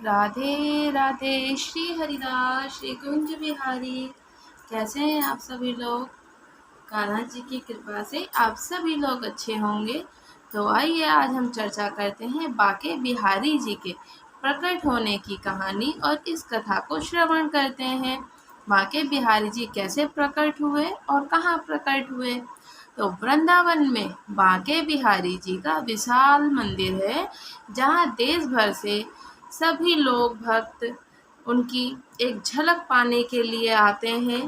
राधे राधे। श्री हरिदास श्री कुंज बिहारी। कैसे हैं आप सभी लोग? कान्हा जी की कृपा से आप सभी लोग अच्छे होंगे। तो आइए आज हम चर्चा करते हैं बांके बिहारी जी के प्रकट होने की कहानी और इस कथा को श्रवण करते हैं। बांके बिहारी जी कैसे प्रकट हुए और कहाँ प्रकट हुए? तो वृंदावन में बांके बिहारी जी का विशाल मंदिर है, जहाँ देश भर से सभी लोग भक्त उनकी एक झलक पाने के लिए आते हैं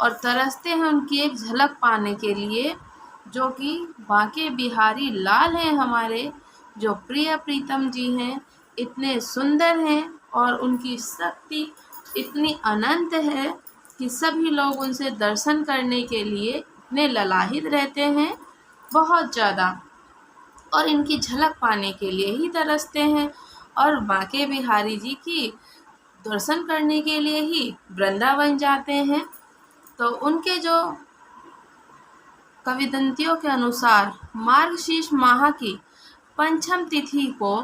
और तरसते हैं उनकी एक झलक पाने के लिए, जो कि बांके बिहारी लाल हैं हमारे, जो प्रिय प्रीतम जी हैं। इतने सुंदर हैं और उनकी शक्ति इतनी अनंत है कि सभी लोग उनसे दर्शन करने के लिए इतने ललाहित रहते हैं, बहुत ज़्यादा, और इनकी झलक पाने के लिए ही तरसते हैं और बांके बिहारी जी की दर्शन करने के लिए ही वृंदावन जाते हैं। तो उनके जो कविदंतियों के अनुसार मार्गशीर्ष माह की पंचम तिथि को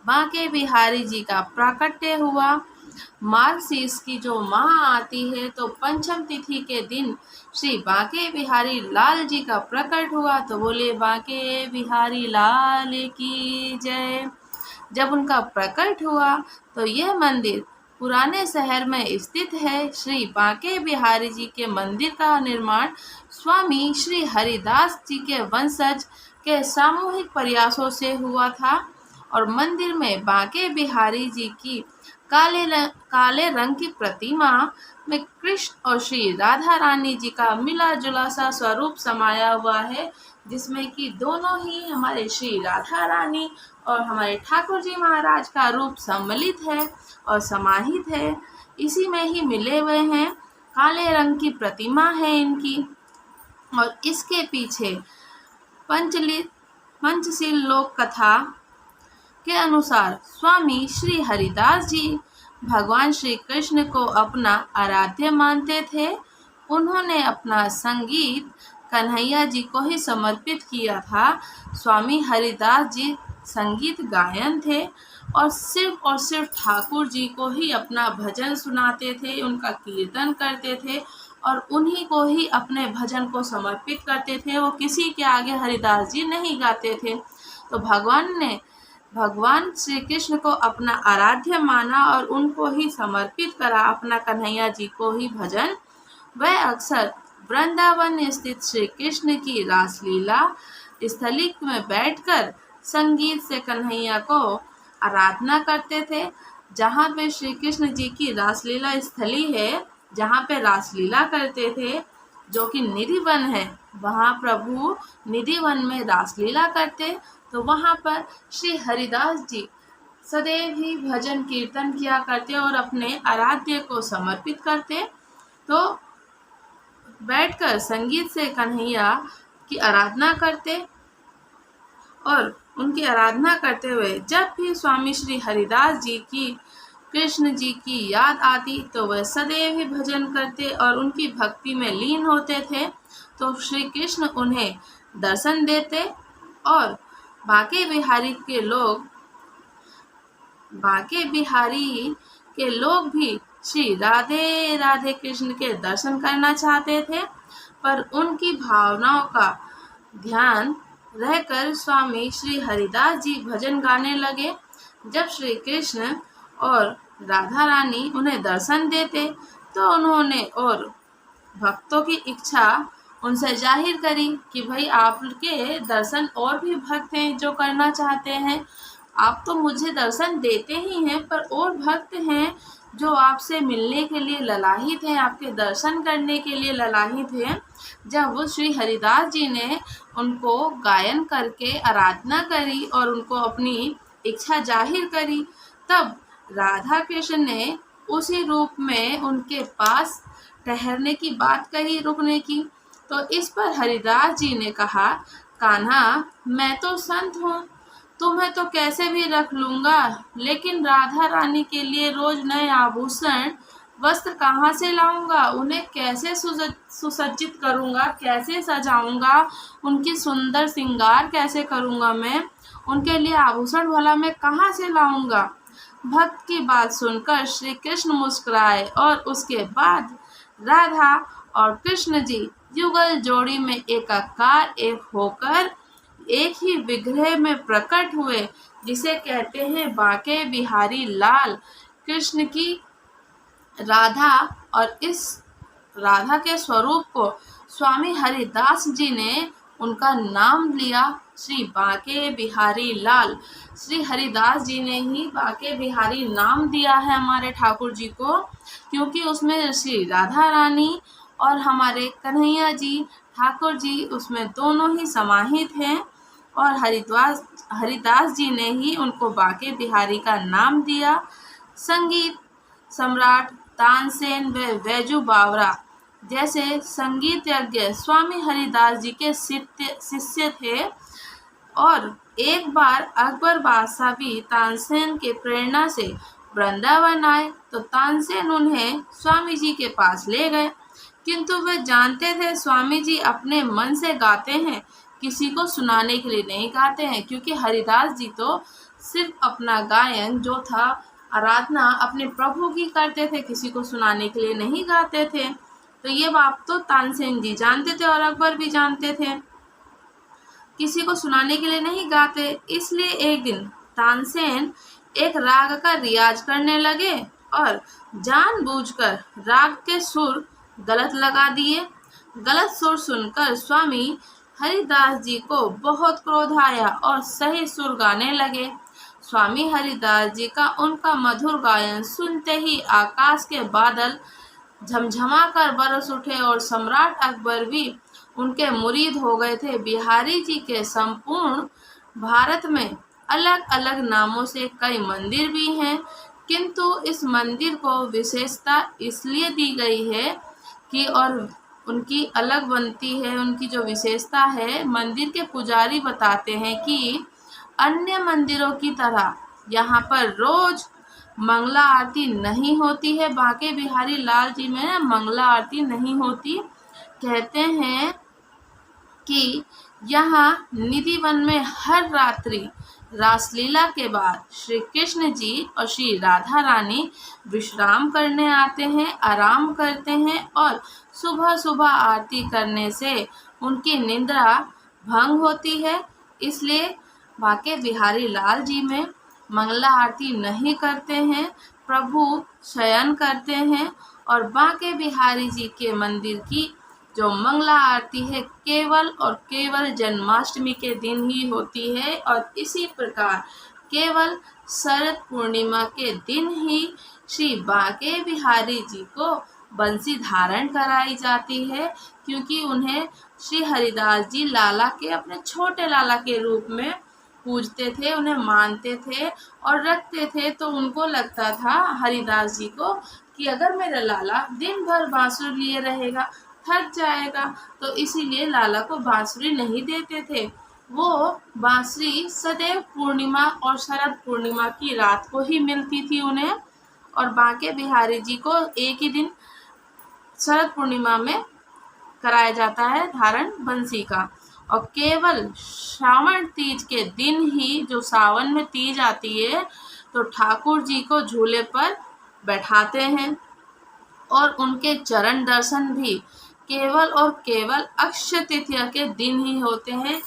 बांके बिहारी जी का प्राकट्य हुआ। मार्गशीर्ष की जो माह आती है तो पंचम तिथि के दिन श्री बांके बिहारी लाल जी का प्रकट हुआ। तो बोले बांके बिहारी लाल की जय। जब उनका प्रकट हुआ तो यह मंदिर पुराने शहर में स्थित है। श्री बांके बिहारी जी के मंदिर का निर्माण स्वामी श्री हरिदास जी के वंशज के सामूहिक प्रयासों से हुआ था और मंदिर में बांके बिहारी जी की काले रंग की प्रतिमा में कृष्ण और श्री राधा रानी जी का मिला जुला सा स्वरूप समाया हुआ है, जिसमें कि दोनों ही हमारे श्री राधा रानी और हमारे ठाकुर जी महाराज का रूप सम्मिलित है और समाहित है, इसी में ही मिले हुए हैं। काले रंग की प्रतिमा है इनकी और इसके पीछे पंचशील लोक कथा के अनुसार स्वामी श्री हरिदास जी भगवान श्री कृष्ण को अपना आराध्य मानते थे। उन्होंने अपना संगीत कन्हैया जी को ही समर्पित किया था। स्वामी हरिदास जी संगीत गायन थे और सिर्फ ठाकुर जी को ही अपना भजन सुनाते थे, उनका कीर्तन करते थे और उन्हीं को ही अपने भजन को समर्पित करते थे। वो किसी के आगे हरिदास जी नहीं गाते थे। तो भगवान श्री कृष्ण को अपना आराध्य माना और उनको ही समर्पित करा, अपना कन्हैया जी को ही भजन। वह अक्सर वृंदावन स्थित श्री कृष्ण की रासलीला स्थली में बैठकर संगीत से कन्हैया को आराधना करते थे। जहाँ पे श्री कृष्ण जी की रासलीला स्थली है, जहाँ पे रासलीला करते थे, जो कि निधिवन है, वहाँ प्रभु निधिवन में रासलीला करते। तो वहाँ पर श्री हरिदास जी सदैव ही भजन कीर्तन किया करते और अपने आराध्य को समर्पित करते। तो बैठकर संगीत से कन्हैया की आराधना करते और उनकी आराधना करते हुए जब भी स्वामी श्री हरिदास जी की कृष्ण जी की याद आती तो वह सदैव ही भजन करते और उनकी भक्ति में लीन होते थे। तो श्री कृष्ण उन्हें दर्शन देते और बांके बिहारी के लोग भी श्री राधे राधे कृष्ण के दर्शन करना चाहते थे, पर उनकी भावनाओं का ध्यान रहकर स्वामी श्री हरिदास जी भजन गाने लगे। जब श्री कृष्ण और राधा रानी उन्हें दर्शन देते तो उन्होंने और भक्तों की इच्छा उनसे जाहिर करी कि भाई आपके दर्शन और भी भक्त हैं जो करना चाहते हैं। आप तो मुझे दर्शन देते ही हैं, पर और भक्त हैं जो आपसे मिलने के लिए ललाहित हैं, आपके दर्शन करने के लिए ललाहित हैं। जब वो श्री हरिदास जी ने उनको गायन करके आराधना करी और उनको अपनी इच्छा जाहिर करी, तब राधा कृष्ण ने उसी रूप में उनके पास ठहरने की बात कही, रुकने की। तो इस पर हरिदास जी ने कहा, कान्हा, मैं तो संत हूँ, तुम्हें तो कैसे भी रख लूँगा, लेकिन राधा रानी के लिए रोज नए आभूषण वस्त्र कहाँ से लाऊंगा, उन्हें कैसे सुसज्जित करूँगा, कैसे सजाऊंगा, उनकी सुंदर श्रृंगार कैसे करूँगा, मैं उनके लिए आभूषण भला मैं कहाँ से लाऊंगा। भक्त की बात सुनकर श्री कृष्ण मुस्कुराए और उसके बाद राधा और कृष्ण जी युगल जोड़ी में एकाकार एक होकर एक ही विग्रह में प्रकट हुए, जिसे कहते हैं बांके बिहारी लाल। कृष्ण की राधा और इस राधा के स्वरूप को स्वामी हरिदास जी ने उनका नाम लिया श्री बांके बिहारी लाल। श्री हरिदास जी ने ही बांके बिहारी नाम दिया है हमारे ठाकुर जी को, क्योंकि उसमें श्री राधा रानी और हमारे कन्हैया जी ठाकुर जी उसमें दोनों ही समाहित हैं। और हरिदास जी ने ही उनको बांके बिहारी का नाम दिया। संगीत सम्राट तानसेन व बैजू बावरा जैसे संगीत यज्ञ स्वामी हरिदास जी के शिष्य थे। और एक बार अकबर बादशाह भी तानसेन के प्रेरणा से वृंदावन आए तो तानसेन उन्हें स्वामी जी के पास ले गए, किंतु वे जानते थे स्वामी जी अपने मन से गाते हैं, किसी को सुनाने के लिए नहीं गाते हैं, क्योंकि हरिदास जी तो सिर्फ अपना गायन जो था आराधना अपने प्रभु की करते थे, किसी को सुनाने के लिए नहीं गाते थे। तो ये बात तो तानसेन जी जानते थे और अकबर भी जानते थे, किसी को सुनाने के लिए नहीं गाते। इसलिए एक दिन तानसेन एक राग का रियाज करने लगे और जानबूझकर राग के सुर गलत लगा दिए। गलत सुर सुनकर स्वामी हरिदास जी को बहुत क्रोध आया और सही सुर गाने लगे। स्वामी हरिदास जी का उनका मधुर गायन सुनते ही आकाश के बादल झमझमा कर बरस उठे और सम्राट अकबर भी उनके मुरीद हो गए थे। बिहारी जी के संपूर्ण भारत में अलग अलग नामों से कई मंदिर भी हैं, किंतु इस मंदिर को विशेषता इसलिए दी गई है कि और उनकी अलग बनती है, उनकी जो विशेषता है, मंदिर के पुजारी बताते हैं कि अन्य मंदिरों की तरह यहाँ पर रोज मंगला आरती नहीं होती है। बांके बिहारी लाल जी में मंगला आरती नहीं होती। कहते हैं कि यहाँ निधि वन में हर रात्रि रासलीला के बाद श्री कृष्ण जी और श्री राधा रानी विश्राम करने आते हैं, आराम करते हैं और सुबह सुबह आरती करने से उनकी निद्रा भंग होती है। इसलिए बांके बिहारी लाल जी में मंगला आरती नहीं करते हैं, प्रभु शयन करते हैं। और बांके बिहारी जी के मंदिर की जो मंगला आरती है केवल और केवल जन्माष्टमी के दिन ही होती है। और इसी प्रकार केवल शरद पूर्णिमा के दिन ही श्री बांके बिहारी जी को बंसी धारण कराई जाती है, क्योंकि उन्हें श्री हरिदास जी लाला के अपने छोटे लाला के रूप में पूजते थे, उन्हें मानते थे और रखते थे। तो उनको लगता था हरिदास जी को कि अगर मेरा लाला दिन भर बांसुरी लिए रहेगा थक जाएगा, तो इसीलिए लाला को बांसुरी नहीं देते थे। वो बांसुरी सदैव पूर्णिमा और शरद पूर्णिमा की रात को ही मिलती थी उन्हें। और बांके बिहारी जी को एक ही दिन शरद पूर्णिमा में कराया जाता है धारण बंसी का। और केवल श्रावण तीज के दिन ही, जो सावन में तीज आती है, तो ठाकुर जी को झूले पर बैठाते हैं और उनके चरण दर्शन भी केवल और केवल अक्षय तृतीया के दिन ही होते हैं।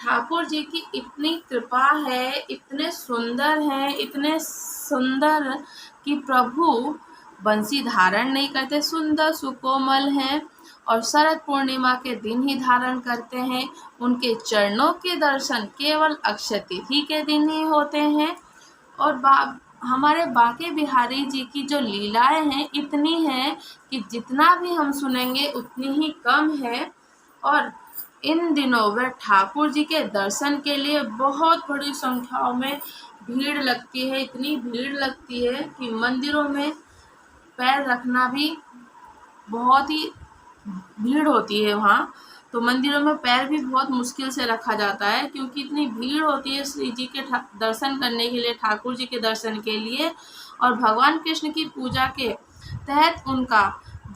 ठाकुर जी की इतनी कृपा है, इतने सुंदर हैं, इतने सुंदर कि प्रभु बंसी धारण नहीं करते, सुंदर सुकोमल हैं और शरद पूर्णिमा के दिन ही धारण करते हैं। उनके चरणों के दर्शन केवल अक्षय तिथि के दिन ही होते हैं। और हमारे बांके बिहारी जी की जो लीलाएं हैं इतनी हैं कि जितना भी हम सुनेंगे उतनी ही कम है। और इन दिनों वह ठाकुर जी के दर्शन के लिए बहुत बड़ी संख्याओं में भीड़ लगती है, इतनी भीड़ लगती है कि मंदिरों में पैर रखना भी बहुत ही भीड़ होती है वहाँ। तो मंदिरों में पैर भी बहुत मुश्किल से रखा जाता है, क्योंकि इतनी भीड़ होती है श्री जी के दर्शन करने के लिए, ठाकुर जी के दर्शन के लिए। और भगवान कृष्ण की पूजा के तहत उनका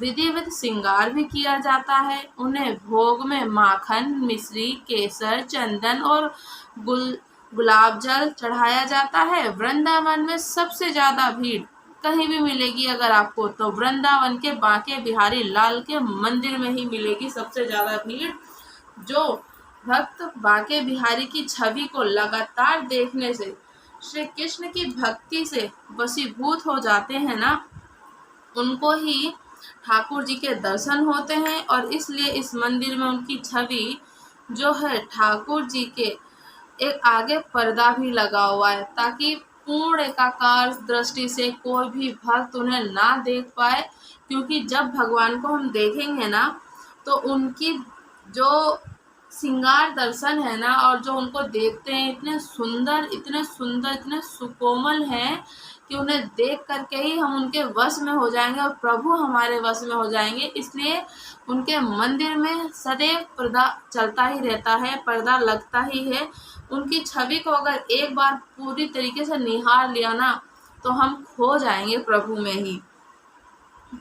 विधिवत श्रृंगार भी किया जाता है। उन्हें भोग में माखन, मिश्री, केसर, चंदन और गुलाब जल चढ़ाया जाता है। वृंदावन में सबसे ज़्यादा भीड़ कहीं भी मिलेगी अगर आपको, तो वृंदावन के बांके बिहारी लाल के मंदिर में ही मिलेगी सबसे ज़्यादा भीड़। जो भक्त बांके बिहारी की छवि को लगातार देखने से श्री कृष्ण की भक्ति से वशीभूत हो जाते हैं ना, उनको ही ठाकुर जी के दर्शन होते हैं। और इसलिए इस मंदिर में उनकी छवि जो है ठाकुर जी के एक आगे पर्दा भी लगा हुआ है, ताकि पूर्ण एकाकार दृष्टि से कोई भी भक्त उन्हें ना देख पाए। क्योंकि जब भगवान को हम देखेंगे ना, तो उनकी जो श्रृंगार दर्शन है ना, और जो उनको देखते हैं इतने सुंदर इतने सुंदर इतने सुकोमल हैं कि उन्हें देख करके ही हम उनके वश में हो जाएंगे और प्रभु हमारे वश में हो जाएंगे। इसलिए उनके मंदिर में सदैव पर्दा चलता ही रहता है, पर्दा लगता ही है। उनकी छवि को अगर एक बार पूरी तरीके से निहार लिया ना, तो हम खो जाएंगे प्रभु में ही।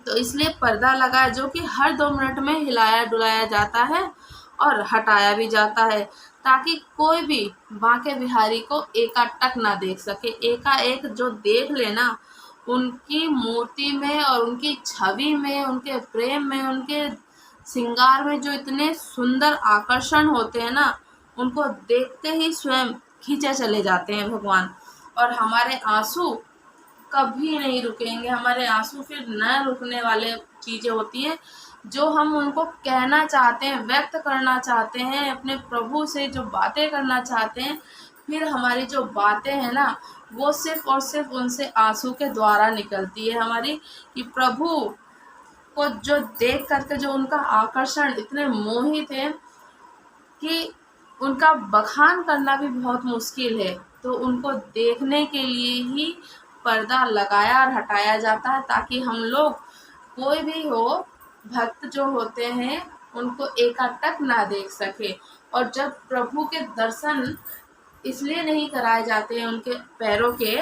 तो इसलिए पर्दा लगा है, जो कि हर 2 मिनट में हिलाया डुलाया जाता है और हटाया भी जाता है, ताकि कोई भी बांके बिहारी को एकाटक ना देख सके। एकाएक जो देख लेना, उनकी मूर्ति में और उनकी छवि में, उनके प्रेम में, उनके श्रृंगार में जो इतने सुंदर आकर्षण होते हैं ना, उनको देखते ही स्वयं खींचे चले जाते हैं भगवान। और हमारे आंसू कभी नहीं रुकेंगे, हमारे आंसू फिर न रुकने वाले चीज़ें होती हैं, जो हम उनको कहना चाहते हैं, व्यक्त करना चाहते हैं, अपने प्रभु से जो बातें करना चाहते हैं, फिर हमारी जो बातें हैं ना, वो सिर्फ और सिर्फ उनसे आंसू के द्वारा निकलती है हमारी। कि प्रभु को जो देख करके जो उनका आकर्षण इतने मोहित है कि उनका बखान करना भी बहुत मुश्किल है। तो उनको देखने के लिए ही पर्दा लगाया और हटाया जाता है, ताकि हम लोग कोई भी हो भक्त जो होते हैं उनको एकाटक ना देख सके। और जब प्रभु के दर्शन इसलिए नहीं कराए जाते हैं उनके पैरों के,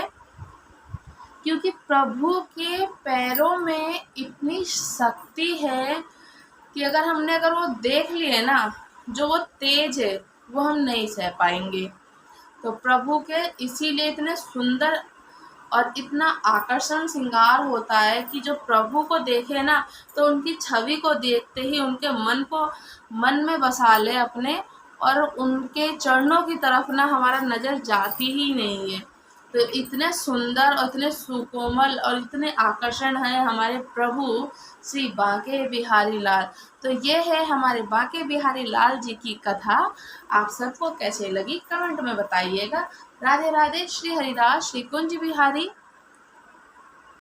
क्योंकि प्रभु के पैरों में इतनी शक्ति है कि अगर वो देख लिए ना, जो वो तेज है वो हम नहीं सह पाएंगे। तो प्रभु के इसीलिए इतने सुंदर और इतना आकर्षण श्रृंगार होता है कि जो प्रभु को देखे ना, तो उनकी छवि को देखते ही उनके मन में बसा ले अपने, और उनके चरणों की तरफ ना हमारा नज़र जाती ही नहीं है। तो इतने सुंदर और इतने सुकोमल और इतने आकर्षण हैं हमारे प्रभु श्री बांके बिहारी लाल। तो ये है हमारे बांके बिहारी लाल जी की कथा। आप सबको कैसे लगी कमेंट में बताइएगा। राधे राधे। श्री हरिदास श्री कुंज बिहारी।